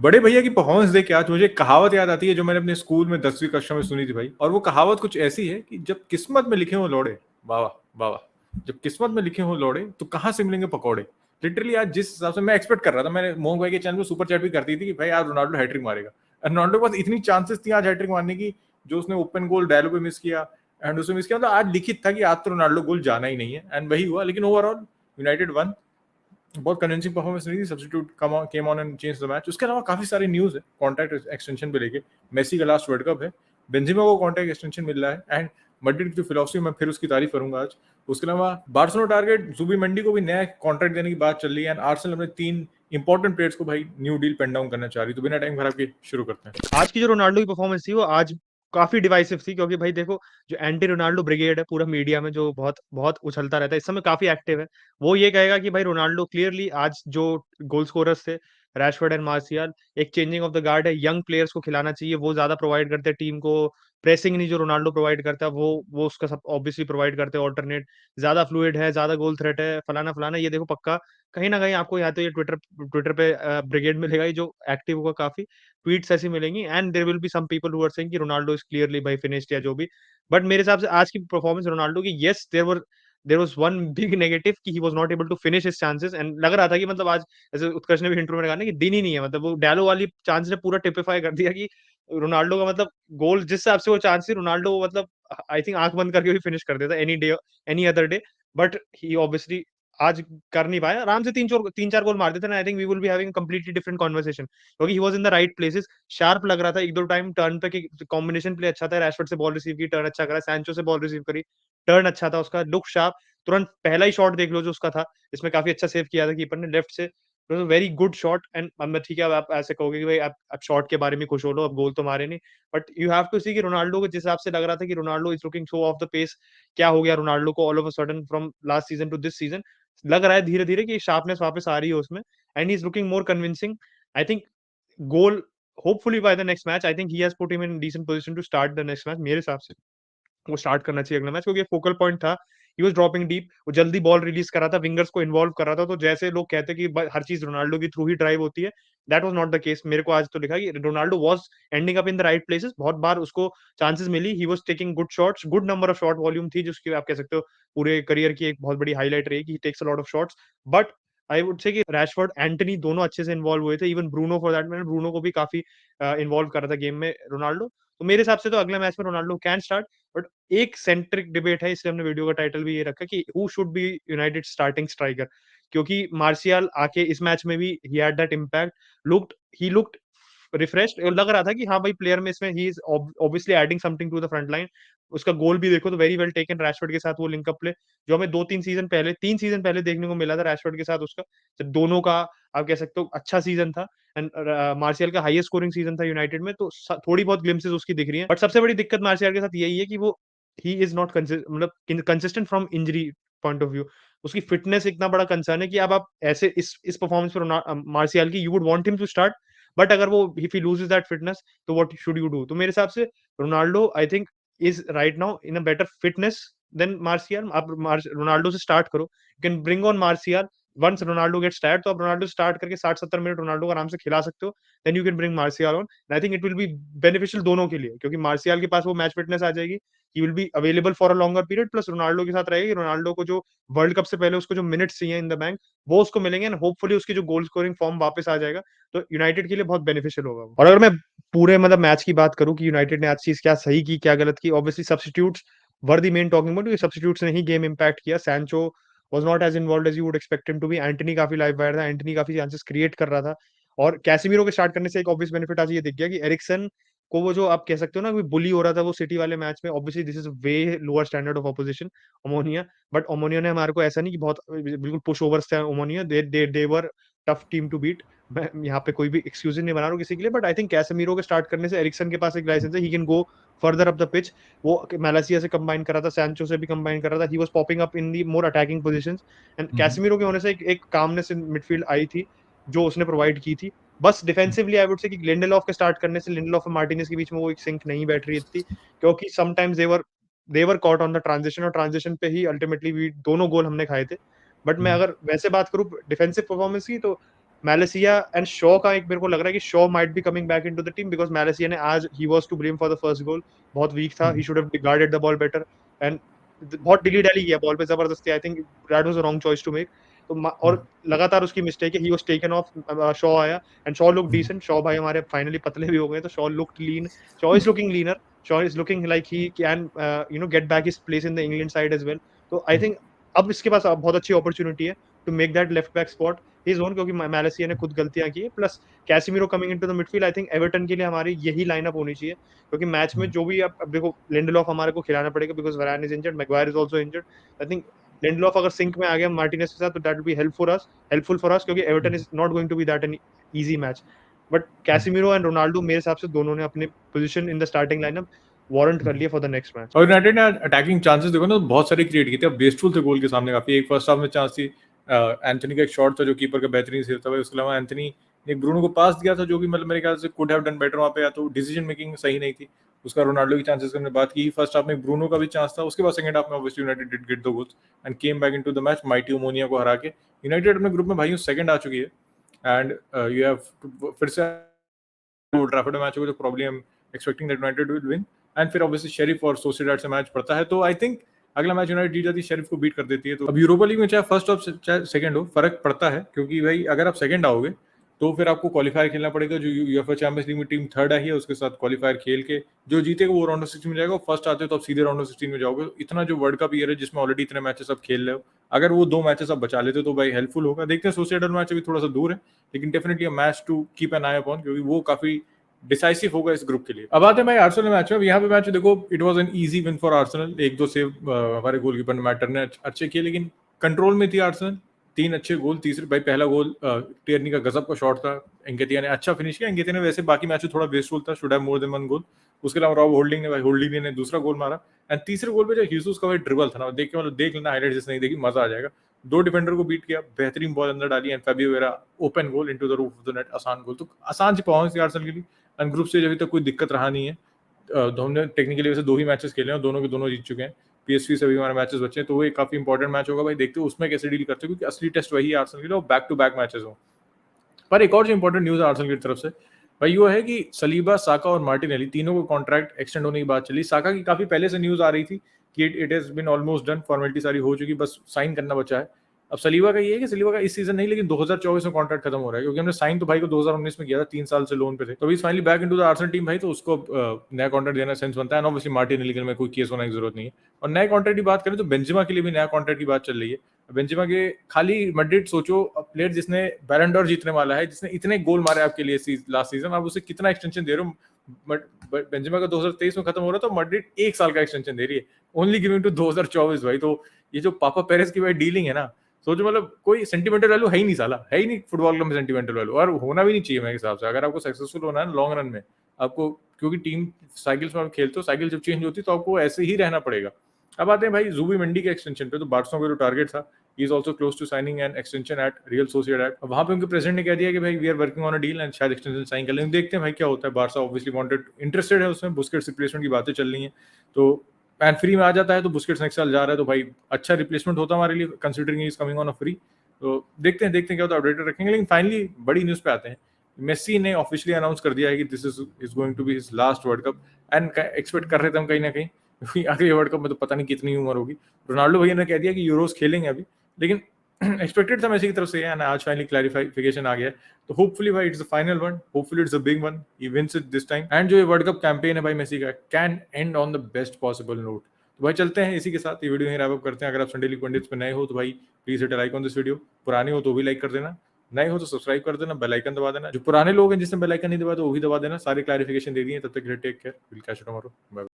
बड़े भैया की परफॉर्मेंस देख के आज मुझे कहावत याद आती है जो मैंने अपने स्कूल में 10वीं कक्षा में सुनी थी भाई। और वो कहावत कुछ ऐसी है कि जब किस्मत में लिखे हो लौड़े, वाह वाह, जब किस्मत में लिखे हो लौड़े तो कहाँ से मिलेंगे पकौड़े। लिटरली आज जिस हिसाब से मैं एक्सपेक्ट कर रहा था, मैंने मोहन भाई के चैनल पे सुपर चैट भी कर दी थी कि भाई आज रोनाल्डो हैट्रिक मारेगा। और रोनाल्डो के पास इतनी चांसेस थी आज हैट्रिक मारने की, जो उसने ओपन गोल डायलो पे मिस किया एंड उसने मिस किया, मतलब आज लिखित था कि आज तो रोनाल्डो गोल जाना ही नहीं है, एंड वही हुआ। लेकिन ओवरऑल यूनाइटेड वन, बहुत कन्विंसिंग परफॉर्मेंस नहीं थी। Substitute came on and change the match. उसके अलावा काफी सारी न्यूज है कॉन्ट्रैक्ट एक्सटेंशन पे लेके। मेसी का लास्ट वर्ल्ड कप है, बेंजेमा को कॉन्ट्रैक्ट एक्सटेंशन मिल रहा है, एंड मैड्रिड की फिलोसफी मैं फिर उसकी तारीफ करूंगा आज। उसके अलावा बार्सिलोना टारगेट जुबीमेंडी को भी नया कॉन्ट्रैक्ट देने की बात चल रही है, एंड आर्सेनल अपने 3 इंपॉर्टेंट प्लेयर्स को भाई न्यू डील पेन डाउन करना चाह रही है। तो बिना टाइम खराब के शुरू करते हैं। आज की जो रोनाल्डो की परफॉर्मेंस थी वो आज काफी डिवाइसिव थी, क्योंकि भाई देखो, जो एंटी रोनाल्डो ब्रिगेड है पूरा मीडिया में, जो बहुत बहुत उछलता रहता है, इस समय काफी एक्टिव है। वो ये कहेगा कि भाई रोनाल्डो क्लियरली आज जो गोल स्कोरर्स थे, रैशफोर्ड एंड मार्शियल, एक चेंजिंग ऑफ द गार्ड है। यंग प्लेयर्स को खिलाना चाहिए, वो ज्यादा प्रोवाइड करते हैं टीम को। प्रेसिंग नहीं जो रोनाल्डो प्रोवाइड करता है, वो उसका सब ऑब्वियसली प्रोवाइड करते हैं ऑल्टरनेट। ज्यादा फ्लूइड है, ज्यादा गोल थ्रेट है, फलाना फलाना। ये देखो पक्का कहीं ना कहीं आपको या तो ये ट्विटर ट्विटर पे ब्रिगेड मिलेगा ही जो एक्टिव होगा काफी, ट्वीट्स ऐसी मिलेंगी, and there will be some people who are saying कि रोनाल्डो इज क्लियरली भाई फिनिश्ड या जो भी। बट मेरे हिसाब से आज की परफॉर्मेंस रोनाल्डो की, yes there was one big negative कि he was not able to finish his chances, and लग रहा था कि मतलब आज, जैसे उत्कर्ष ने भी इंट्रो में कहा ना, कि दिन ही नहीं है। मतलब वो डैलो वाली चांस ने पूरा टिपिफाई कर दिया कि रोनाल्डो का मतलब गोल जिस हिसाब से वो चांस थी, रोनाल्डो वो मतलब आई थिंक आंख बंद करके भी फिनिश कर देता any day, any other day. But he obviously आज कर नहीं पाया। आराम से तीन चार गोल मार देते ना, I think we will be having completely different conversation, क्योंकि he was in the right places. Sharp लग रहा था एक दो टाइम टर्न पे, कि कॉम्बिनेशन प्ले अच्छा था। रैशफोर्ड से बॉल रिसीव की, टर्न अच्छा करा। सैंचो से बॉल रिसीव करी, टर्न अच्छा था उसका, लुक शार्प। तुरंत पहला ही शॉट देख लो जो उसका था, इसमें काफी अच्छा सेव किया था कीपर ने लेफ्ट से। Very good shot. एंड अब ठीक है, अब आप ऐसे कहोगे कि भाई आप शॉट के बारे में खुश हो लो, अब गोल तो मारे नहीं। बट यू हैव टू सी कि रोनाल्डो को जिस हिसाब से लग रहा था कि Ronaldo is looking so off the pace, क्या हो गया रोनाल्डो को all of a sudden from last season to this season. लग रहा है धीरे धीरे कि शार्पनेस वापस आ रही है उसमें, and he is looking more convincing. I think goal hopefully by the next match, I think he has put him in decent position to start the next match. मेरे हिसाब से वो स्टार्ट करना चाहिए अगला मैच, क्योंकि फोकल पॉइंट था। He was dropping deep, वो जल्दी बॉल रिलीज कर रहा था, विंगर्स को इन्वॉल्व कर रहा था। तो जैसे लोग कहते हैं कि हर चीज रोनाल्डो की थ्रू ही ड्राइव होती है, that was not the case. मेरे को आज तो लिखा कि Ronaldo was ending up in the right places. बहुत बार उसको चांसेस मिली, he was taking good shots, good number of shot volume थी, जिसकी आप कह सकते हो पूरे करियर की एक बहुत बड़ी हाईलाइट रही कि he takes a lot of shots. But I would say कि रैशफोर्ड एंटनी दोनों अच्छे से इन्वॉल्व हुए थे, even Bruno for that matter, Bruno को भी काफी इन्वॉल्व कर रहा था गेम में रोनाल्डो। तो मेरे हिसाब से तो अगले मैच में रोनाल्डो कैन स्टार्ट। बट एक सेंट्रिक डिबेट है, इसलिए हमने वीडियो का टाइटल भी ये रखा कि who should be United starting striker, क्योंकि मार्शियल आके इस मैच में भी he had that impact. He looked refreshed, लग रहा था कि हाँ भाई प्लेयर में इसमें he is obviously adding something to the front line. उसका गोल भी देखो तो वेरी वेल टेकन, रैशफोर्ड के साथ वो लिंकअप प्ले जो हमें 3 सीजन पहले देखने को मिला था रैशफोर्ड के साथ उसका, जब दोनों का आप कह सकते हो अच्छा सीजन था। एंड मार्शियल का हाईएस्ट स्कोरिंग सीजन था यूनाइटेड में, तो थोड़ी बहुत ग्लिम्सेस उसकी दिख रही है। बट सबसे बड़ी दिक्कत मार्शियल के साथ यही है कि वो ही इज नॉट मतलब consistent from injury point of view. उसकी फिटनेस इतना बड़ा कंसर्न है कि अब आप ऐसे इस परफॉर्मेंस पर मार्शियल की, you would want him to start. But अगर वो if he loses that fitness, तो व्हाट शुड यू डू? तो मेरे हिसाब से Ronaldo I think is right now in a better fitness than Martial. आप रोनाल्डो से स्टार्ट करो, you can bring on Martial once Ronaldo gets tired. तो आप रोनाल्डो स्टार्ट करके 60-70 मिनट रोनाल्डो को आराम से खिला सकते हो। Then you can bring Martial on. I think it will be beneficial दोनों के लिए, क्योंकि मार्शियल के पास वो मैच फिटनेस आ जाएगी, he will be available for a longer period. Plus Ronaldo के साथ रहेगी, रोनाल्डो को जो वर्ल्ड कप से पहले उसको जो मिनट्स चाहिए इन द बैंक, वो उसको मिलेंगे, एंड होपफुली उसकी जो गोल स्कोरिंग फॉर्म वापस आ जाएगा। तो यूनाइटेड के लिए बहुत बेनिफिशियल होगा। और अगर मैं पूरे मतलब मैच की बात करूं कि यूनाइटेड ने आज चीज क्या सही की क्या गलत की, obviously substitutes were the main talking point, क्योंकि सब्स्टिट्यूट्स ने ही गेम इंपैक्ट किया। Sancho was not as involved as you would expect him to be। Antony काफी लाइव वायर था, एंटनी काफी चांसेस क्रिएट कर रहा था। और कैसिमीरो के स्टार्ट करने से एक ऑब्वियस बेनिफिट आज ये दिख गया कि एरिक्सन को वो जो आप कह सकते हो ना, बुली हो रहा था वो सिटी वाले मैच में। Obviously this is way lower standard of opposition, Omonia. But Omonia ने हमारे को ऐसा नहीं कि बहुत बिल्कुल पुश ओवर्स थे ओमोनिया, दे वर टफ टीम टू बीट। मैं यहाँ पे कोई भी एक्सक्यूज नहीं बना रहा हूँ किसी के लिए, बट आई थिंक कैसेमीरो के स्टार्ट करने से एरिक्सन के पास एक लाइसेंस है, he can go further up the pitch. वो मैलासिया से कंबाइन कर रहा था, सैंचो से भी कंबाइन कर रहा था, he was popping up in the more attacking positions. And Casemiro के होने से एक कामनेस इन मिडफील्ड आई थी जो उसने प्रोवाइड की थी। बस डिफेंसिवली आई वुड से कि लिंडेलॉफ के स्टार्ट करने से लिंडेलॉफ और मार्टिनेज के बीच में वो एक सिंक नहीं बैठ रही थी, क्योंकि sometimes they were caught on the transition, और ट्रांजिशन पे ही अल्टीमेटली भी दोनों गोल हमने खाए थे। बट मैं अगर वैसे बात करूं डिफेंसिव परफॉर्मेंस की, तो मैलेसिया एंड शॉ का एक मेरे को लग रहा है कि Shaw might be coming back into the team because Malacia ने आज he was to blame for the first goal, बहुत वीक था, he should have guarded the ball better and बहुत डिली डैली किया बॉल पे जबरदस्ती, I think that was a wrong choice to make. तो और लगातार उसकी मिस्टेक है, he was taken off, Shaw आया and Shaw look decent, Shaw भाई हमारे फाइनली पतले भी हो गए तो Shaw looked lean, Shaw is looking leaner, Shaw is looking like he can get back his place in the England side as well. तो I think अब इसके पास बहुत अच्छी अपॉर्चुनिटी है to make that left back spot his own, क्योंकि Malacia ने खुद गलतियां की है, plus Casemiro coming into the midfield, I think Everton के लिए हमारी यही लाइनअप होनी चाहिए, क्योंकि मैच में जो भी अब देखो लिंडलॉफ हमारे को खिलाना पड़ेगा because Varane is injured, Maguire is also injured, I think Lindelof अगर सिंक में आ गया मार्टिनेज के साथ तो that will be helpful for us क्योंकि Everton is not going to be that an easy match. But Casemiro and Ronaldo मेरे हिसाब से दोनों ने अपनी position in the starting lineup warrant कर लिया फॉर द नेक्स्ट मैच। और यूनाइटेड ने अटैकिंग चांसेस देखो ना बहुत सारे क्रिएट किए थे, अब वेस्टफुल थे गोल के सामने काफी। एक फर्स्ट हाफ में चांस थी, एंथनी का एक शॉट था जो कीपर का बेहतरीन सेव था भाई, उसके अलावा एंथनी ने एक ब्रूनो को पास दिया था जो कि मतलब मेरे ख्याल से कुड हैव डन बेटर वहां पे, या तो डिसीजन मेकिंग सही नहीं थी उसका। रोनाल्डो की चांसेस की हमने बात की, फर्स्ट हाफ में ब्रूनो का भी चांस था, उसके बाद सेकंड हाफ में obviously United did get the goals and came back into the match, mighty Omonia को हरा के यूनाइटेड अपने ग्रुप में भाइयों सेकंड आ चुकी है। एंड यू हैव फिर से ओल्ड ट्रैफर्ड मैच होगा जो probably I am expecting that United will win, and फिर ऑब्वियसली शेरिफ और सोसिएडाड से मैच पड़ता है, तो आई थिंक अगला मैच यूनाइटेड जीत जाती है, शेरिफ को बीट कर देती है। तो अब यूरोपा लीग में चाहे फर्स्ट और चाहे सेकंड हो, फर्क पड़ता है, क्योंकि भाई अगर आप सेकंड आओगे तो फिर आपको क्वालिफायर खेलना पड़ेगा, जो यूएफए चैंपियंस लीग में टीम थर्ड आई है उसके साथ क्वालिफायर खेल के जो जीतेगा वो राउंड ऑफ 16 में जाएगा, फर्स्ट आते हो तो आप सीधे राउंड ऑफ 16 में जाओगे। इतना जो वर्ल्ड कप ईयर है जिसमें ऑलरेडी इतने मैचेस आप खेल रहे हो, अगर वो 2 मैचेस आप बचा लेते हो तो भाई हेल्पफुल होगा। देखते हैं, सोसिएडाड मैच अभी थोड़ा सा दूर है, लेकिन definitely a match to keep an eye upon, क्योंकि वो काफी डिसाइसिव होगा इस ग्रुप के लिए। अब आते हैं भाई आर्सेनल मैच में। यहाँ पे मैच देखो, it was an easy win for Arsenal, एक दो सेव हमारे गोलकीपर मैटर ने अच्छे किए, लेकिन कंट्रोल में थी आर्सेनल, 3 अच्छे गोल। तीसरे भाई पहला गोल टियरनी का गजब का शॉट था, एंकेतिया ने अच्छा फिनिश किया। एंकेतिया ने वैसे बाकी मैच में थोड़ा वेस्टफुल था, शुड हैव मोर देन 1 गोल। उसके अलावा रॉब होल्डिंग ने दूसरा गोल मारा, एंड तीसरे गोल पे जो ह्यूसूस का भाई ड्रिबल था ना, देख के मतलब देख लेना हाइलाइट, जिसने नहीं देखी मजा आ जाएगा। 2 डिफेंडर को बीट किया, बेहतरीन बॉल अंदर डाली, and Fabio vera open goal into the roof of the net, आसान गोल। तो आसान सी पहुंच थी आर्सेनल के लिए, एंड ग्रुप स्टेज अभी तक कोई दिक्कत रहा नहीं है। हमने टेक्निकली वैसे 2 ही मैचेस खेले हैं और दोनों के दोनों जीत चुके हैं, पीएसवी से भी हमारे मैचेस बचे हैं, तो वो एक काफी इंपॉर्टेंट मैच होगा भाई, देखते हैं उसमें कैसे डील करते हैं, क्योंकि असली टेस्ट वही है आर्सेनल के लिए, बैक टू बैक मैचेस हो। पर एक और जो इंपॉर्टेंट न्यूज है आर्सेनल की तरफ से भाई वो है कि सलीबा, साका और मार्टिनेली तीनों को कॉन्ट्रैक्ट एक्सटेंड होने की बात चली। साका की काफी पहले से न्यूज आ रही थी कि it has been almost done, formality सारी हो चुकी, बस साइन करना बचा है। अब सलीबा का ये है कि सलीबा का इस सीजन नहीं लेकिन 2024 में कॉन्ट्रैक्ट खत्म हो रहा है, क्योंकि हमने साइन तो भाई को 2019 में किया था, 3 साल से लोन पे थे, तो अभी finally back into the Arsenal team भाई, तो उसको नया कॉन्ट्रैक्ट देना सेंस बनता है। एंड ऑब्वियसली मार्टिनेली के में कोई केस होने की जरूरत नहीं है। और नए कॉन्ट्रैक्ट की बात करें तो बेंजेमा के लिए भी नया कॉन्ट्रैक्ट की बात चल रही है। बेंजेमा के खाली मैड्रिड सोचो, प्लेयर जिसने बैलन डोर जीतने वाला है, जिसने इतने गोल मारे आपके लिए लास्ट सीजन, आप उसे कितना एक्सटेंशन दे रहे हो। बेंजेमा का 2023 में खत्म हो रहा था, मैड्रिड 1 साल का एक्सटेंशन दे रही है, ओनली गिविंग टू 2024 भाई। तो ये जो पापा पेरेस की भाई डीलिंग है ना, सोचो मतलब कोई सेंटिमेंटल वैल्यू है ही नहीं, साला है ही नहीं फुटबॉल क्लब में सेंटिमेंटल वैल्यू, और होना भी नहीं चाहिए मेरे हिसाब से। अगर आपको सक्सेसफुल होना है लॉन्ग रन में, आपको, क्योंकि टीम साइकिल्स में आप खेलते हो, साइकिल जब चेंज होती है तो आपको ऐसे ही रहना पड़ेगा। अब आते हैं भाई जूबी मंडी के एक्सटेंशन पे, तो बार्सा का जो टारगेट था, he is also close to signing an extension at Real Sociedad। वहां पे उनके प्रेसिडेंट ने कह दिया कि भाई we are working on a deal and शायद एक्सटेंशन साइन कर लेंगे। देखते हैं भाई क्या होता है। बार्सा ऑब्वियसली वांटेड, इंटरेस्टेड है उसमें, बुस्केट्स रिप्लेसमेंट की बातें चल रही हैं, तो एंड फ्री में आ जाता है तो बुस्केट्स नेक्स्ट साल जा रहा है, तो भाई अच्छा रिप्लेसमेंट होता है हमारे लिए, considering he is coming on a free. तो देखते हैं क्या होता है, अपडेटेड रखेंगे। लेकिन फाइनली बड़ी न्यूज पे आते हैं। मेसी ने ऑफिशियली अनाउंस कर दिया है कि this is going to be his last World Cup, and expect कर रहे थे हम कहीं ना कहीं, क्योंकि अगले वर्ल्ड कप में तो पता नहीं कितनी उम्र होगी। रोनाल्डो भैया ने कह दिया कि यूरोस खेलेंगे अभी, लेकिन एक्सपेक्टेड था मेसी की तरफ से, एंड आज फाइनली क्लैरिफिकेशन आ गया है। तो होपफुली भाई it's the final one, hopefully it's a big one, he wins it this time, and जो ये वर्ल्ड कप कैंपेन है भाई मेसी का, can end on the best possible note. तो भाई चलते हैं इसी के साथ, ये वीडियो यहीं रैप अप करते हैं। अगर आप संडे लीग पंडित्स पे नए हो तो भाई please hit a like on this video, पुराने हो तो भी लाइक कर देना, नए हो तो सब्सक्राइब कर देना, बेल आइकन दबा देना। जो पुराने लोग हैं जिसने बेल आइकन नहीं दबा तो वो भी दबा देना। सारे क्लैरिफिकेशन दे दिए, तब तक take care, will catch you tomorrow, bye.